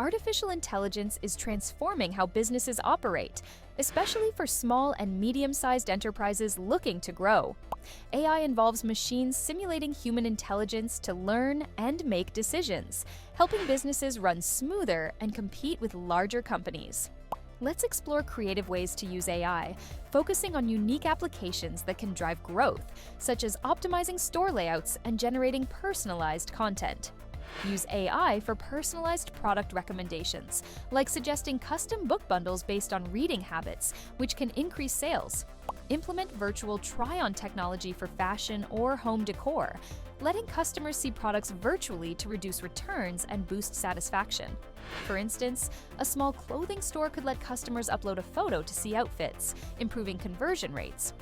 Artificial intelligence is transforming how businesses operate, especially for small and medium-sized enterprises looking to grow. AI involves machines simulating human intelligence to learn and make decisions, helping businesses run smoother and compete with larger companies. Let's explore creative ways to use AI, focusing on unique applications that can drive growth, such as optimizing store layouts and generating personalized content. Use AI for personalized product recommendations, like suggesting custom book bundles based on reading habits, which can increase sales. Implement virtual try-on technology for fashion or home decor, letting customers see products virtually to reduce returns and boost satisfaction. For instance, a small clothing store could let customers upload a photo to see outfits, improving conversion rates.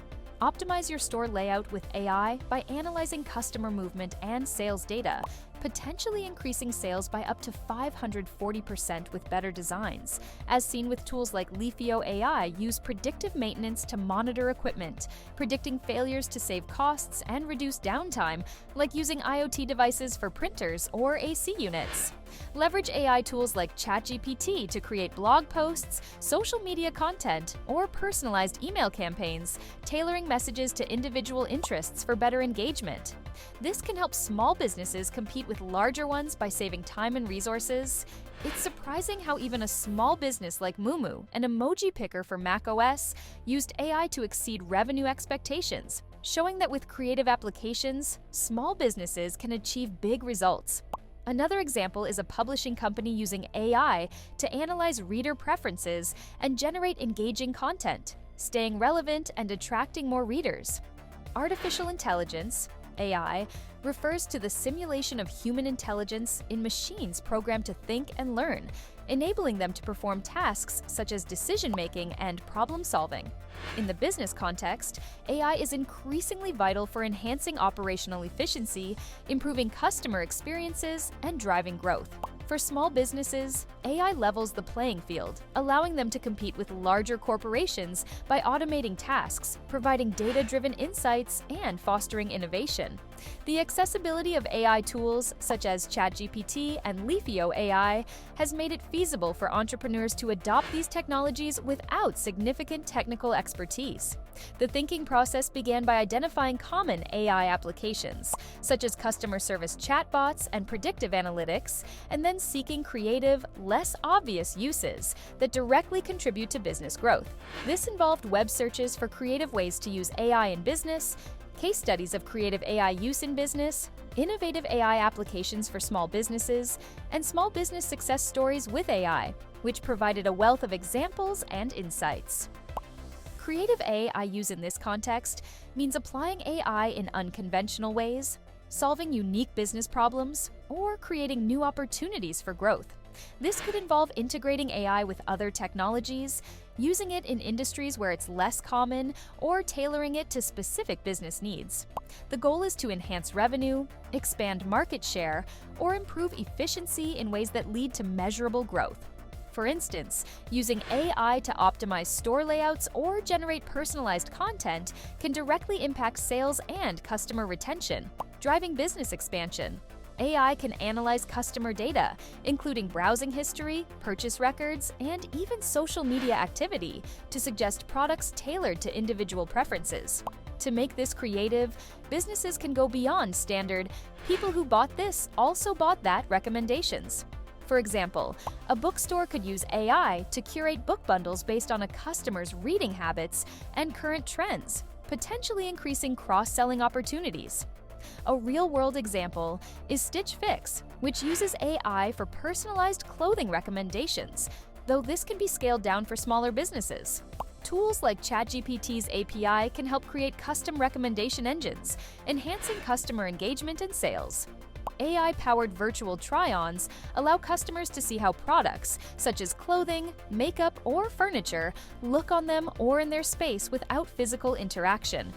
Optimize your store layout with AI by analyzing customer movement and sales data, potentially increasing sales by up to 540% with better designs. As seen with tools like Leafio AI, use predictive maintenance to monitor equipment, predicting failures to save costs and reduce downtime, like using IoT devices for printers or AC units. Leverage AI tools like ChatGPT to create blog posts, social media content, or personalized email campaigns, tailoring messages to individual interests for better engagement. This can help small businesses compete with larger ones by saving time and resources. It's surprising how even a small business like Moomoo, an emoji picker for macOS, used AI to exceed revenue expectations, showing that with creative applications, small businesses can achieve big results. Another example is a publishing company using AI to analyze reader preferences and generate engaging content, staying relevant and attracting more readers. Artificial intelligence, AI, refers to the simulation of human intelligence in machines programmed to think and learn, enabling them to perform tasks such as decision-making and problem-solving. In the business context, AI is increasingly vital for enhancing operational efficiency, improving customer experiences, and driving growth. For small businesses, AI levels the playing field, allowing them to compete with larger corporations by automating tasks, providing data-driven insights, and fostering innovation. The accessibility of AI tools, such as ChatGPT and Leafio AI, has made it feasible for entrepreneurs to adopt these technologies without significant technical expertise. The thinking process began by identifying common AI applications, such as customer service chatbots and predictive analytics, and then seeking creative, less obvious uses that directly contribute to business growth. This involved web searches for creative ways to use AI in business, case studies of creative AI use in business, innovative AI applications for small businesses, and small business success stories with AI, which provided a wealth of examples and insights. Creative AI use in this context means applying AI in unconventional ways, solving unique business problems, or creating new opportunities for growth. This could involve integrating AI with other technologies, using it in industries where it's less common, or tailoring it to specific business needs. The goal is to enhance revenue, expand market share, or improve efficiency in ways that lead to measurable growth. For instance, using AI to optimize store layouts or generate personalized content can directly impact sales and customer retention, driving business expansion. AI can analyze customer data, including browsing history, purchase records, and even social media activity, to suggest products tailored to individual preferences. To make this creative, businesses can go beyond standard "people who bought this also bought that" recommendations. For example, a bookstore could use AI to curate book bundles based on a customer's reading habits and current trends, potentially increasing cross-selling opportunities. A real-world example is Stitch Fix, which uses AI for personalized clothing recommendations, though this can be scaled down for smaller businesses. Tools like ChatGPT's API can help create custom recommendation engines, enhancing customer engagement and sales. AI-powered virtual try-ons allow customers to see how products, such as clothing, makeup, or furniture, look on them or in their space without physical interaction.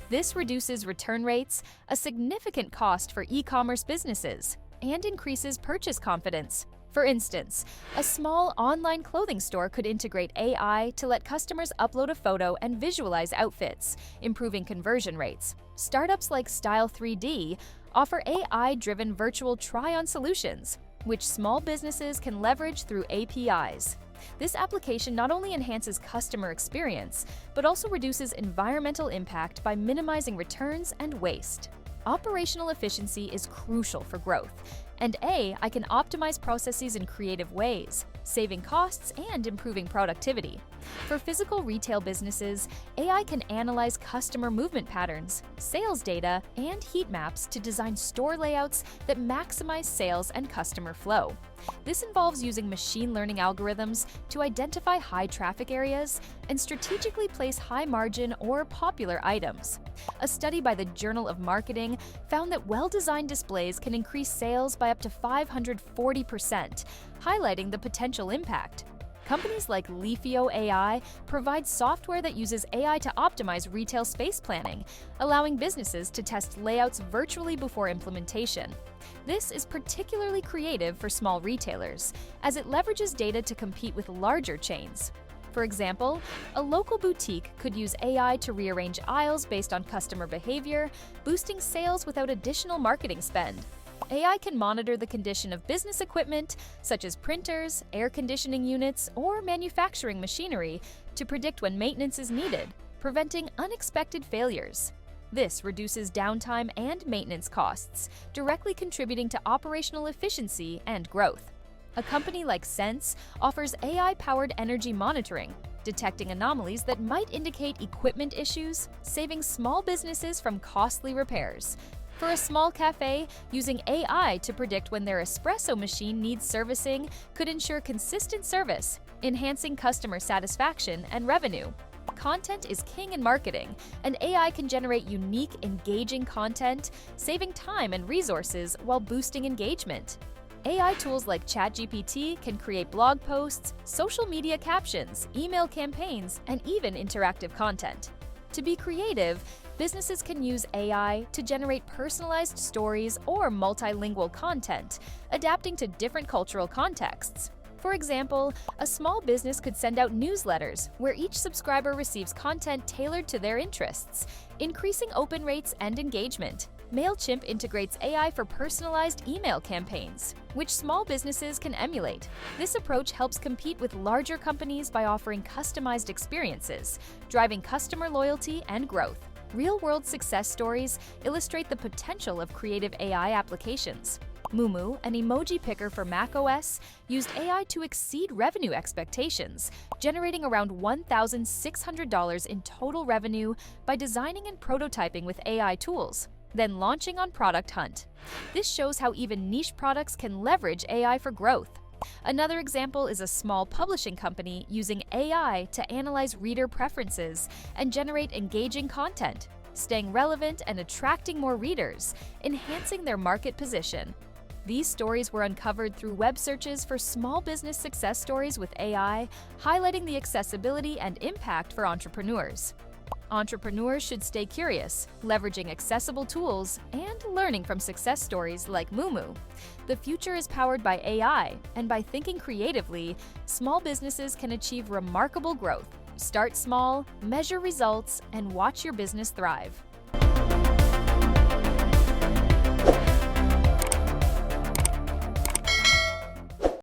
This reduces return rates, a significant cost for e-commerce businesses, and increases purchase confidence. For instance, a small online clothing store could integrate AI to let customers upload a photo and visualize outfits, improving conversion rates. Startups like Style3D offer AI-driven virtual try-on solutions, which small businesses can leverage through APIs. This application not only enhances customer experience, but also reduces environmental impact by minimizing returns and waste. Operational efficiency is crucial for growth, and AI can optimize processes in creative ways, saving costs and improving productivity. For physical retail businesses, AI can analyze customer movement patterns, sales data, and heat maps to design store layouts that maximize sales and customer flow. This involves using machine learning algorithms to identify high traffic areas and strategically place high margin or popular items. A study by the Journal of Marketing found that well-designed displays can increase sales by up to 540%, highlighting the potential impact. Companies like Leafio AI provide software that uses AI to optimize retail space planning, allowing businesses to test layouts virtually before implementation. This is particularly creative for small retailers, as it leverages data to compete with larger chains. For example, a local boutique could use AI to rearrange aisles based on customer behavior, boosting sales without additional marketing spend. AI can monitor the condition of business equipment, such as printers, air conditioning units, or manufacturing machinery, to predict when maintenance is needed, preventing unexpected failures. This reduces downtime and maintenance costs, directly contributing to operational efficiency and growth. A company like Sense offers AI-powered energy monitoring, detecting anomalies that might indicate equipment issues, saving small businesses from costly repairs. For a small cafe, using AI to predict when their espresso machine needs servicing could ensure consistent service, enhancing customer satisfaction and revenue. Content is king in marketing, and AI can generate unique, engaging content, saving time and resources while boosting engagement. AI tools like ChatGPT can create blog posts, social media captions, email campaigns, and even interactive content. To be creative, businesses can use AI to generate personalized stories or multilingual content, adapting to different cultural contexts. For example, a small business could send out newsletters where each subscriber receives content tailored to their interests, increasing open rates and engagement. MailChimp integrates AI for personalized email campaigns, which small businesses can emulate. This approach helps compete with larger companies by offering customized experiences, driving customer loyalty and growth. Real-world success stories illustrate the potential of creative AI applications. Mumu, an emoji picker for macOS, used AI to exceed revenue expectations, generating around $1,600 in total revenue by designing and prototyping with AI tools, then launching on Product Hunt. This shows how even niche products can leverage AI for growth. Another example is a small publishing company using AI to analyze reader preferences and generate engaging content, staying relevant and attracting more readers, enhancing their market position. These stories were uncovered through web searches for small business success stories with AI, highlighting the accessibility and impact for entrepreneurs. Entrepreneurs should stay curious, leveraging accessible tools and learning from success stories like Mumu. The future is powered by AI, and by thinking creatively, small businesses can achieve remarkable growth. Start small, measure results, and watch your business thrive.